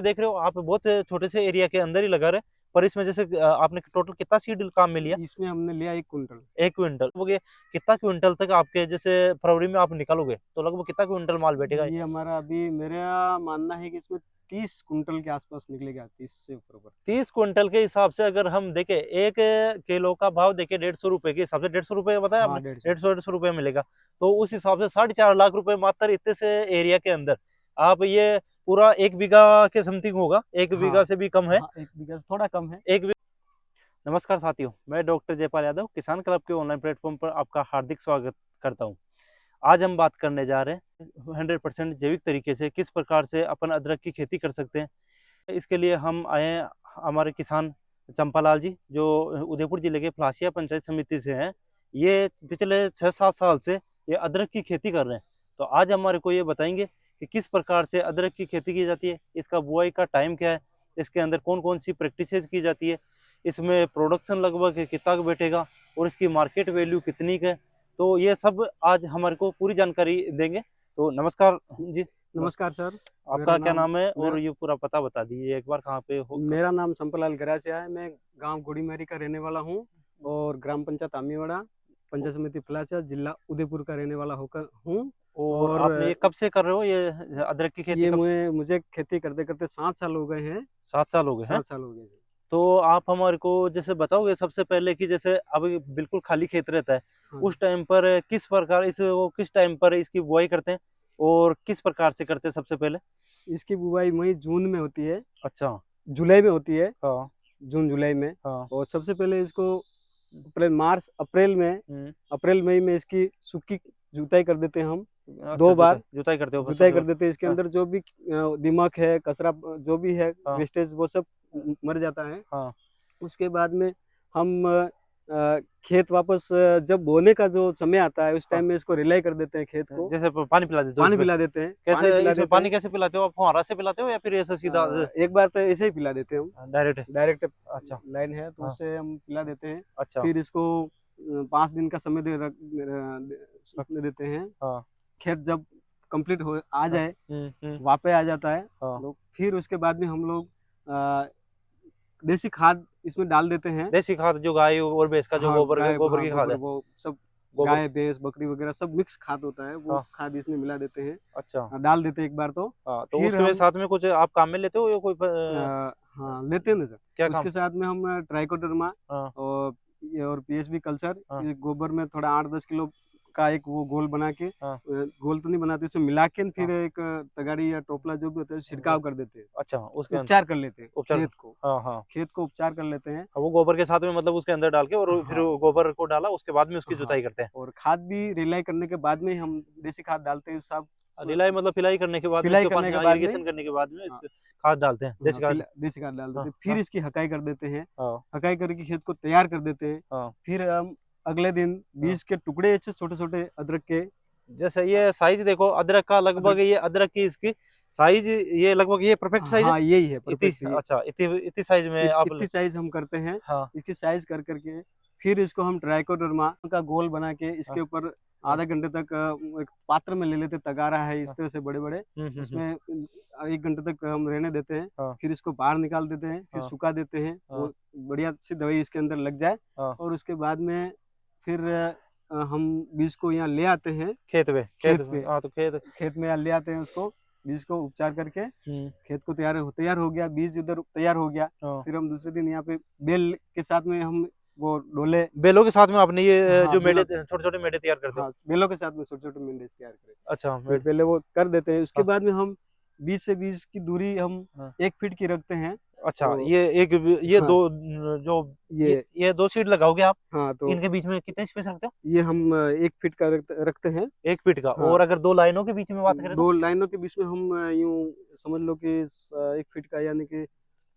देख रहे हो आप, बहुत छोटे से एरिया के अंदर ही लगा रहे, पर इसमें जैसे आपने टोटल कितना सीड काम में लिया? इसमें हमने लिया 1 कुंटल। 1 क्विंटल। वो ये कितना क्विंटल तक आपके जैसे फरवरी में आप निकालोगे तो लगभग कितना क्विंटल माल बैठेगा? ये हमारा अभी मेरा मानना है कि इसमें 30 कुंटल के आसपास निकलेगा, 30 से ऊपर। 30 क्विंटल के हिसाब से अगर हम देखें, 1 किलो का भाव देखें 150 रुपए के हिसाब से, 150 रुपए बताया हाँ, आपने, 150। 150 मिलेगा। तो उस हिसाब से 4.5 लाख रुपए मात्र इतने से एरिया के अंदर आप ये पूरा 1 बीघा के समथिंग होगा, 1 बीघा हाँ से भी कम है। हाँ, 1 बीघा से थोड़ा कम है। एक नमस्कार साथियों, मैं डॉक्टर जयपाल यादव किसान क्लब के ऑनलाइन प्लेटफॉर्म पर आपका हार्दिक स्वागत करता हूं। आज हम बात करने जा रहे हैं 100% जैविक तरीके से किस प्रकार से अपन अदरक की खेती कर सकते हैं। इसके लिए हम आए हैं हमारे किसान चंपालाल जी, जो उदयपुर जिले के फलासिया पंचायत समिति से हैं। ये पिछले 6-7 साल से ये अदरक की खेती कर रहे हैं। तो आज हमारे को ये बताएंगे कि किस प्रकार से अदरक की खेती की जाती है, इसका बुआई का टाइम क्या है, इसके अंदर कौन कौन सी प्रैक्टिसेस की जाती है, इसमें प्रोडक्शन लगभग कितना बैठेगा और इसकी मार्केट वैल्यू कितनी है। तो ये सब आज हमारे को पूरी जानकारी देंगे। तो नमस्कार जी। नमस्कार सर। आपका क्या नाम है मेरा और ये पूरा पता बता दीजिए एक बार, कहाँ पे हो? मेरा नाम चंपालाल गरासिया है। मैं गांव गुड़ीमेरी का रहने वाला हूं और ग्राम पंचायत आमीवाड़ा, पंचायत समिति फलासिया, जिला उदयपुर का रहने वाला होकर हूं। और और आपने ये कब से कर रहे हो ये अदरक की खेती? ये कब से? मुझे खेती करते करते 7 साल हो गए हैं। 7 साल हो गए हैं। 7 साल हो गए हैं। तो आप हमारे को जैसे बताओगे सबसे पहले कि जैसे अभी बिल्कुल खाली खेत रहता है, हाँ, उस टाइम पर किस प्रकार इस वो किस टाइम पर इसकी बुआई करते हैं और किस प्रकार से करते हैं सबसे पहले? इसकी बुवाई मई जून में होती है, अच्छा। जुलाई में होती है, हाँ जून जुलाई में। हाँ। और सबसे पहले इसको अप्रैल में, हम्म। अप्रैल मई में इसकी सूखी जुताई कर देते हैं हम। अच्छा, 2 बार जुताई करते हो जुताई सबसे कर पहले? देते हैं। इसके हाँ अंदर जो भी दीमक है, कचरा जो भी है, हाँ वेस्टेज, वो सब मर जाता है। हाँ। उसके बाद में हम खेत वापस जब बोने का जो समय आता है, उस हाँ। टाइम में इसको रिलाई कर देते हैं खेत को। जैसे पानी पिला देते हो पानी इसमें? पिला देते हैं, कैसे पानी पिला इसमें देते हैं। पानी कैसे पिलाते हो आप? फुहारा से पिलाते हो या फिर ऐसे सीधा एक बार तो ऐसे ही पिला देते हैं हम, डायरेक्ट? डायरेक्ट अच्छा। लाइन है तो हाँ। उससे हम पिला देते हैं। अच्छा। फिर इसको 5 दिन का समय सूखने देते हैं। हाँ खेत जब कंप्लीट हो आ हाँ। जाए, वापे आ जाता है हाँ। लोग, फिर उसके बाद में हम लोग देसी खाद इसमें डाल देते हैं। देसी खाद जो गाय और भैंस का जो हाँ, गोबर की खाद है? वो सब, गोबर। गाय भैंस बकरी वगैरह सब मिक्स खाद होता है, वो हाँ। खाद इसमें मिला देते हैं। अच्छा। डाल देते हैं एक बार तो। हाँ, तो फिर उसके हम साथ में कुछ आप काम में लेते हो या कोई हाँ लेते हैं ना क्या सर। काम? उसके साथ में हम ट्राइकोडर्मा हाँ और पीएसबी कल्चर, हाँ ये गोबर में थोड़ा 8-10 किलो का एक वो गोल बना के, हाँ गोल तो नहीं बनाते, उसमें मिला के फिर हाँ। एक तगाड़ी या टोपला जो भी होता है छिड़काव कर देते हैं। अच्छा, उसके अंदर उपचार कर लेते हैं उपचार। खेत को। हाँ हाँ। खेत को उपचार कर लेते हैं। वो गोबर के साथ में मतलब उसके अंदर डाल के और फिर हाँ गोबर को डाला, उसके बाद में उसकी हाँ। जुताई करते हैं? और खाद भी रिलाई करने के बाद में हम देसी खाद डालते हैं सब। रिलाई मतलब पिलाई करने के बाद में, पिलाई इसके करने पानी के बाद में, इरिगेशन करने के बाद में हाँ इसके खाद डालते हैं, हाँ, देसी खाद? देसी खाद डाल देते हाँ हैं। फिर हाँ इसकी हकाई कर देते हैं। हाँ हकाई करके खेत को तैयार कर देते हैं। हाँ फिर हम अगले दिन हाँ। बीज के टुकड़े अच्छे छोटे छोटे अदरक के, जैसे ये साइज देखो अदरक का, लगभग अदरक, ये अदरक की इसकी साइज, ये लगभग ये परफेक्ट साइज है? हाँ यही है इतनी? परफेक्ट। ये अच्छा, इतनी इतनी साइज में आप इतनी साइज हम करते हैं। हाँ इसकी साइज कर करके फिर इसको हम ट्राइकोडर्मा का गोल बना के हाँ इसके ऊपर हाँ आधा घंटे तक एक पात्र में ले लेते, तगारा है इस हाँ। तरह से बड़े बड़े, हम्म। उसमें 1 घंटे तक हम रहने देते हैं। हाँ फिर इसको बाहर निकाल देते हैं, फिर हाँ सुखा देते हैं, हाँ वो बढ़िया सी दवाई इसके अंदर लग जाए। हाँ। और उसके बाद में फिर हम बीज को यहाँ ले आते हैं खेत पे? खेत पे, हाँ तो खेत। खेत में यहाँ ले आते हैं उसको, बीज को उपचार करके। हम्म। खेत को तैयार हो गया, बीज उधर तैयार हो गया। हाँ। फिर हम दूसरे दिन यहाँ पे बेल के साथ में हम वो डोले, बेलों के साथ में आपने ये हाँ जो बेलों, छोटे छोटे मेढे तैयार करते हो? हाँ बेलों के साथ में छोटे छोटे मेंढे तैयार करें। अच्छा फिर पहले वो कर देते हैं। उसके हाँ बाद में हम बीज से बीज की दूरी हम हाँ। 1 फीट की रखते हैं। अच्छा, तो ये हाँ दो जो ये 2 सीट लगाओगे आप, हाँ, तो इनके बीच में कितने स्पेस रखते हो? ये हम 1 फीट का रखते हैं। 1 फीट का? हाँ, और अगर 2 लाइनों के बीच में बात करें तो? 2 लाइनों के बीच में हम यूं समझ लो कि 1 फीट का, यानी कि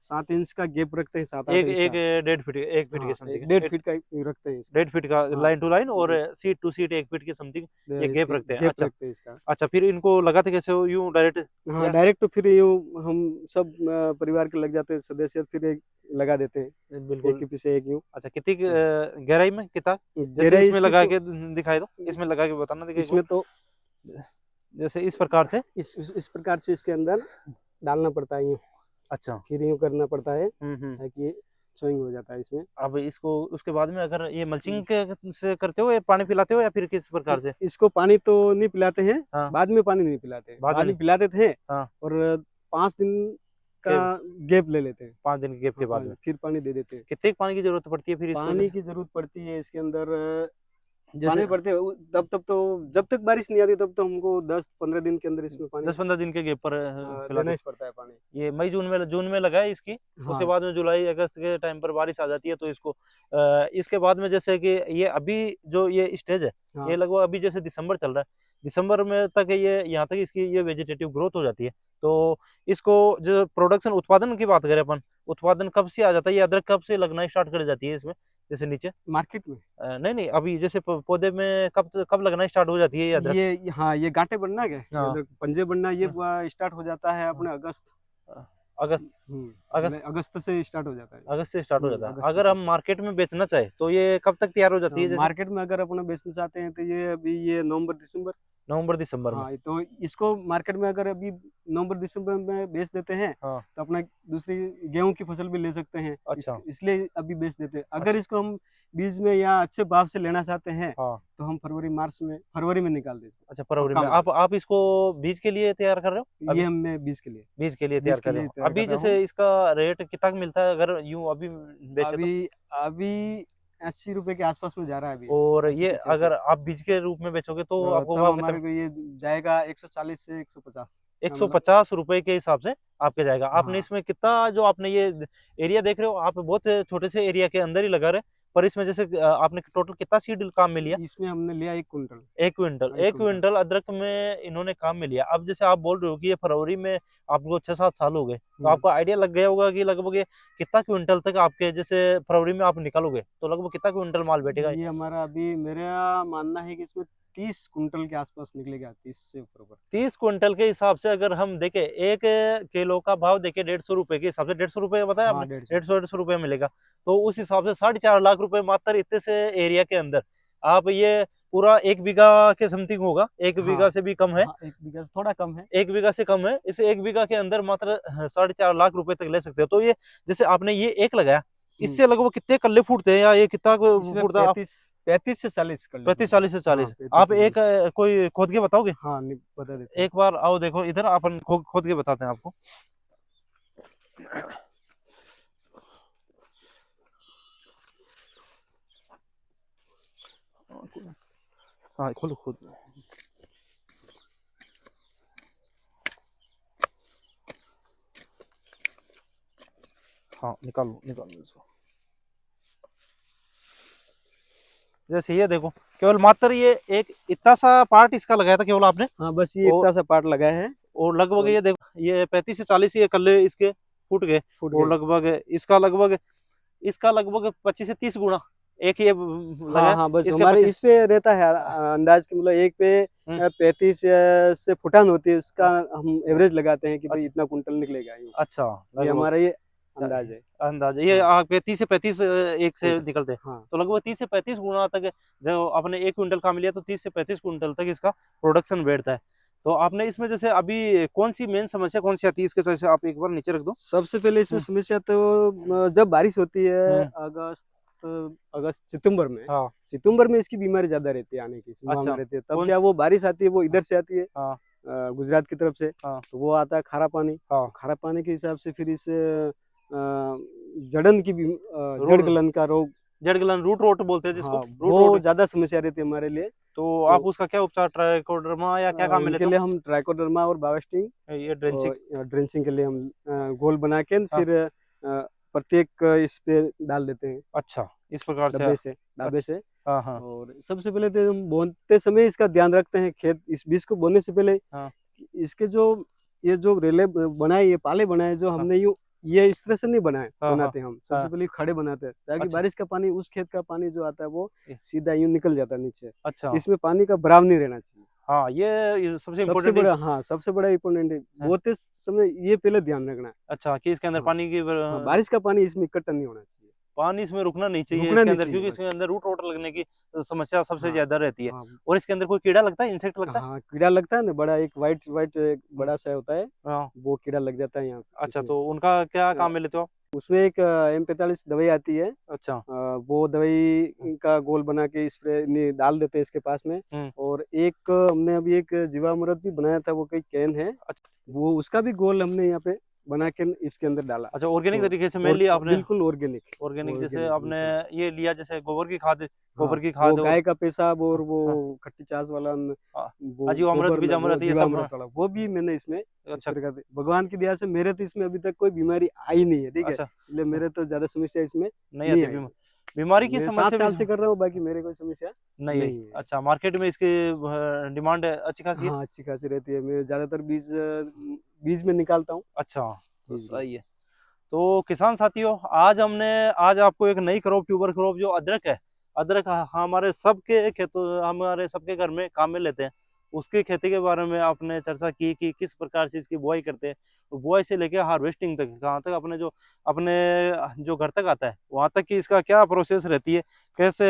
7 इंच का गैप रखते हैं, 7-8 इंच एक का। 1.5 फीट, 1 फीट के हाँ, समथिंग? 1.5 फीट का रखते हैं इसका। 1.5 फीट का हाँ, लाइन टू लाइन, और सीट टू सीट 1 फीट के समथिंग ये गैप इसके रखते हैं? गैप अच्छा। रखते हैं इसका। अच्छा, फिर इनको लगाते कैसे हो? यूं डायरेक्ट? हाँ डायरेक्ट, तो फिर यूं हम सब परिवार के लग जाते हैं सदस्य, फिर एक लगा देते हैं, एक बिल्कुल। के पीछे एक यूं। अच्छा, कितनी गहराई में कितना? जैसे गहराई इसमें इसकी लगा तो, के दिखाई दो, इसमें लगा के बताना, देखिए एक इसमें तो बार। जैसे इस प्रकार से इस प्रकार से इसके अंदर डालना पड़ता है यूं। अच्छा। फिर यूं करना पड़ता है हम्म। ताकि चोइंग हो जाता है इसमें। अब इसको उसके बाद में अगर ये मल्चिंग से करते हो या पानी पिलाते हो या फिर किस प्रकार से? इसको पानी तो नहीं पिलाते हैं, हाँ। बाद में पानी नहीं पिलाते हैं, बाद में बाद में नहीं। पिलाते थे हाँ। और 5 दिन का गैप ले लेते हैं। 5 दिन के गैप के बाद में फिर पानी दे देते हैं। कितने पानी की जरूरत पड़ती है फिर इसको? पानी की जरूरत पड़ती है इसके अंदर, जैसे पानी पड़ते हैं तब तो जब तक बारिश नहीं आती तब तो हमको 10-15 दिन के अंदर इसमें पानी 10-15 दिन के गैप पर देना पिलाते ही पड़ता है पानी। हो। ये मई जून में लगा है इसकी। उसके हाँ बाद में जुलाई अगस्त के टाइम पर बारिश आ जाती है तो इसको इसके बाद में जैसे कि ये अभी जो ये स्टेज है, हाँ ये लगभग अभी जैसे दिसंबर चल रहा है, दिसंबर में तक ये यहाँ तक इसकी ये वेजिटेटिव ग्रोथ हो जाती है। तो इसको जो प्रोडक्शन उत्पादन की बात करें अपन, उत्पादन कब से आ जाता है? ये अदरक कब से लगना स्टार्ट कर जाती है इसमें जैसे नीचे? मार्केट में नहीं अभी जैसे पौधे में कब लगना स्टार्ट हो जाती है ये अदरक? ये, हाँ ये गांठे बनना क्या, ये हाँ। अदरक पंजे बनना ये स्टार्ट हो जाता है अपने अगस्त। अगस्त अगस्त अगस्त से स्टार्ट हो जाता है। अगस्त से स्टार्ट हो जाता है। अगस्त अगर से। हम मार्केट में बेचना चाहे तो ये कब तक तैयार हो जाती है जैसे? मार्केट में अगर अपना बेचना चाहते हैं तो ये अभी ये नवंबर दिसंबर। नवंबर दिसंबर में। हाँ तो इसको मार्केट में अगर अभी नवंबर दिसंबर में बेच देते हैं हाँ। तो अपना दूसरी गेहूं की फसल भी ले सकते हैं। अच्छा। इसलिए अभी बेच देते हैं। अगर अच्छा। इसको हम बीज में या अच्छे भाव से लेना चाहते हैं हाँ। तो हम फरवरी में निकाल देते हैं। अच्छा, फरवरी और में कम आप इसको बीज के लिए तैयार कर रहे हो ये अभी? हमने बीज के लिए बीज के लिए बीज तैयार के कर रहे लिए हो तैयार अभी? कर रहा जैसे हूँ। इसका रेट कितना मिलता है अगर यूं अभी बेचे तो? अभी अभी 80 रुपए के आसपास में जा रहा है अभी। और 80 ये 85 अगर आप बीज के रूप में बेचोगे तो आपको तब भाव हमारे कितना? को ये जाएगा 140 से 150। 150 रुपए के हिसाब से आपके जाएगा। आपने हाँ इसमें कितना, जो आपने ये एरिया देख रहे हो आप, बहुत छोटे से एरिया के अंदर ही लगा रहे, पर इसमें जैसे आपने टोटल कितना सीड काम में लिया? इसमें हमने लिया 1 कुंटल। 1 क्विंटल। एक 1 क्विंटल अदरक में इन्होंने काम में लिया। अब जैसे आप बोल रहे हो कि ये फरवरी में आपको 6-7 साल हो गए, तो आपको आइडिया लग गया होगा कि लगभग ये कितना क्विंटल तक आपके जैसे फरवरी में आप निकालोगे तो लगभग कितना क्विंटल माल बैठेगा? ये हमारा अभी मेरा मानना है कि इसमें 30 कुंटल के आसपास निकलेगा, 30 से ऊपर। 30 क्विंटल के हिसाब से अगर हम देखें, 1 किलो का भाव देखें 150 रुपए के हिसाब से, 150 रुपए बताया हाँ आपने, 150। 150 रुपए मिलेगा। तो उस हिसाब से 4.5 लाख रुपए मात्र इतने से एरिया के अंदर आप ये पूरा 1 बीघा के समथिंग होगा, 1 बीघा हाँ से भी कम है। हाँ 1 बीघा से थोड़ा कम है। 1 बीघा से कम है। इस 1 बीघा के अंदर मात्र 4.5 लाख रुपए तक ले सकते हो। तो ये जैसे आपने ये एक लगाया, इससे लगभग कितने कल्ले फूटते हैं या ये कितना इसमें फूटता है? 35 से 40 कर 35 से 40। 35 आप से एक कोई खोद के बताओगे? हाँ नहीं बता देते हैं। एक बार आओ देखो इधर, अपन खोद के बताते हैं आपको। हाँ खोलो खुद। हाँ निकालो इसको। जैसे ये देखो, केवल मात्र ये एक इतना सा पार्ट इसका लगाया था केवल आपने। हाँ बस ये इतना सा पार्ट लगा है और लगभग ये देखो, ये 35 से 40 ये कल्ले इसके फूट गए। और लगभग इसका लगभग 25 से 30 गुना एक ये लगा। हाँ बस इसके हमारे 25 इस पे रहता है अंदाज कि मतलब एक पे 35 से फुटान होती है, उसका हम एवरेज लगाते हैं कि भाई इतना कुंटल निकलेगा। अच्छा, ये हमारा ये अंदाज है। ये हाँ। 35 से 35 एक से निकलते हैं। हाँ तो लगभग 30 से 35 गुना तक, जो आपने 1 क्विंटल काम लिया तो 30 से 35 क्विंटल तक इसका प्रोडक्शन बैठता है। तो आपने इसमें जैसे अभी कौन सी मेन समस्या कौन सी आती है इसके, जैसे आप एक बार नीचे रख दो। सबसे पहले इसमें समस्या तो जब बारिश होती है अगस्त सितंबर में। हाँ। सितंबर में इसकी बीमारी ज्यादा रहती है, आने की संभावना रहती है। तब क्या वो बारिश आती है वो इधर से आती है, गुजरात की तरफ से। तो वो आता है खारा पानी। खारा पानी के हिसाब से फिर इस जड़न की जड़ गलन का रोग, जड़ गलन, रूट रोट बोलते हैं जिसको। वो ज्यादा समस्या रहती है हमारे लिए। तो आप उसका क्या उपचार, ट्राइकोडर्मा या क्या काम में लेते हो? के लिए हम ट्राइकोडर्मा और बावेस्टिंग, ये ड्रेंचिंग के लिए हम घोल बना के फिर प्रत्येक इस पे डाल देते हैं। अच्छा, इस प्रकार से डाबे से। हाँ हाँ। और सबसे पहले तो हम बोने समय इसका ध्यान रखते हैं, खेत इस बीज को बोने से पहले इसके ये जो रेले बनाए, ये पाले बनाए जो हमने ये इस तरह से नहीं बनाते हम। सबसे पहले खड़े बनाते हैं ताकि बारिश का पानी, उस खेत का पानी जो आता है वो सीधा यूं निकल जाता है नीचे। अच्छा, इसमें पानी का भराव नहीं रहना चाहिए। हाँ, ये सबसे बड़ा, हाँ सबसे बड़ा इम्पोर्टेंट है। बोते समय ये पहले ध्यान रखना है। अच्छा, कि इसके अंदर पानी की बारिश का पानी इसमें इकट्ठा नहीं होना चाहिए। पानी इसमें रुकना नहीं चाहिए रुकना इसके नहीं अंदर, चाहिए क्योंकि बस। इसके अंदर रूट रोट लगने की समस्या सबसे हाँ ज्यादा रहती है। हाँ और इसके अंदर कोई कीड़ा लगता है, इंसेक्ट लगता है? हाँ, कीड़ा लगता है ना, बड़ा एक वाइट वाइट बड़ा सा होता है, हाँ। वो कीड़ा लग जाता है यहाँ अच्छा, इसमें। तो उनका क्या अ, काम में लेते हो आप? उसमें एक M45 दवाई आती है, अच्छा। वो दवाई का गोल बना के स्प्रे डाल देते हैं इसके पास में। हम्म। और एक हमने अभी एक जीवामृत भी बनाया था, वो कई कैन है, अच्छा। वो उसका भी गोल हमने यहाँ पे बना के इसके अंदर डाला। अच्छा, ऑर्गेनिक तो तरीके से और मेनली आपने? बिल्कुल ऑर्गेनिक। ऑर्गेनिक जैसे ऑर्गेनिक आपने बिल्कुल। ये लिया, जैसे गोबर की खाद, हाँ, गोबर की वो खाद और गाय का पेशाब और वो हाँ खट्टी छाछ वाला हाँ, वो अजीवामृत गोबर में वो बीजामृत ये सब। हाँ। जीवामृत वाला वो भी मैंने इसमें अच्छा। स्प्रे कर दिया। भगवान की दया से मेरे तो इसमें अभी तक कोई बीमारी आई नहीं है, ठीक है, अच्छा, इसलिए मेरे तो ज्यादा समस्या इसमें नहीं नहीं आती आई है। बीमारी की मैं समस्या 7 भी साल से कर रहा हूँ, बाकी मेरे कोई समस्या नहीं आई? नहीं है। अच्छा, मार्केट में इसकी डिमांड अच्छी खासी है? हाँ, अच्छी खासी रहती है, मैं ज्यादातर बीज बीज में निकालता हूँ। अच्छा, तो जी जी। सही है। तो किसान साथियों, आज आपको एक नई क्रॉप, ट्यूबर क्रॉप जो अदरक है, अदरक हमारे सबके खेतों, हमारे सबके घर में काम में लेते हैं, उसकी खेती के बारे में आपने चर्चा की कि किस प्रकार से इसकी बुआई करते हैं, तो बुआई से लेके हार्वेस्टिंग तक, कहाँ तक अपने जो घर तक आता है वहां तक की इसका क्या प्रोसेस रहती है, कैसे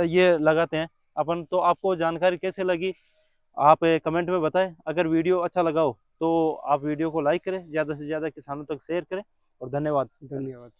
ये लगाते हैं अपन, तो आपको जानकारी कैसे लगी आप कमेंट में बताएं। अगर वीडियो अच्छा लगा हो तो आप वीडियो को लाइक करें, ज़्यादा से ज़्यादा किसानों तक शेयर करें, और धन्यवाद। धन्यवाद।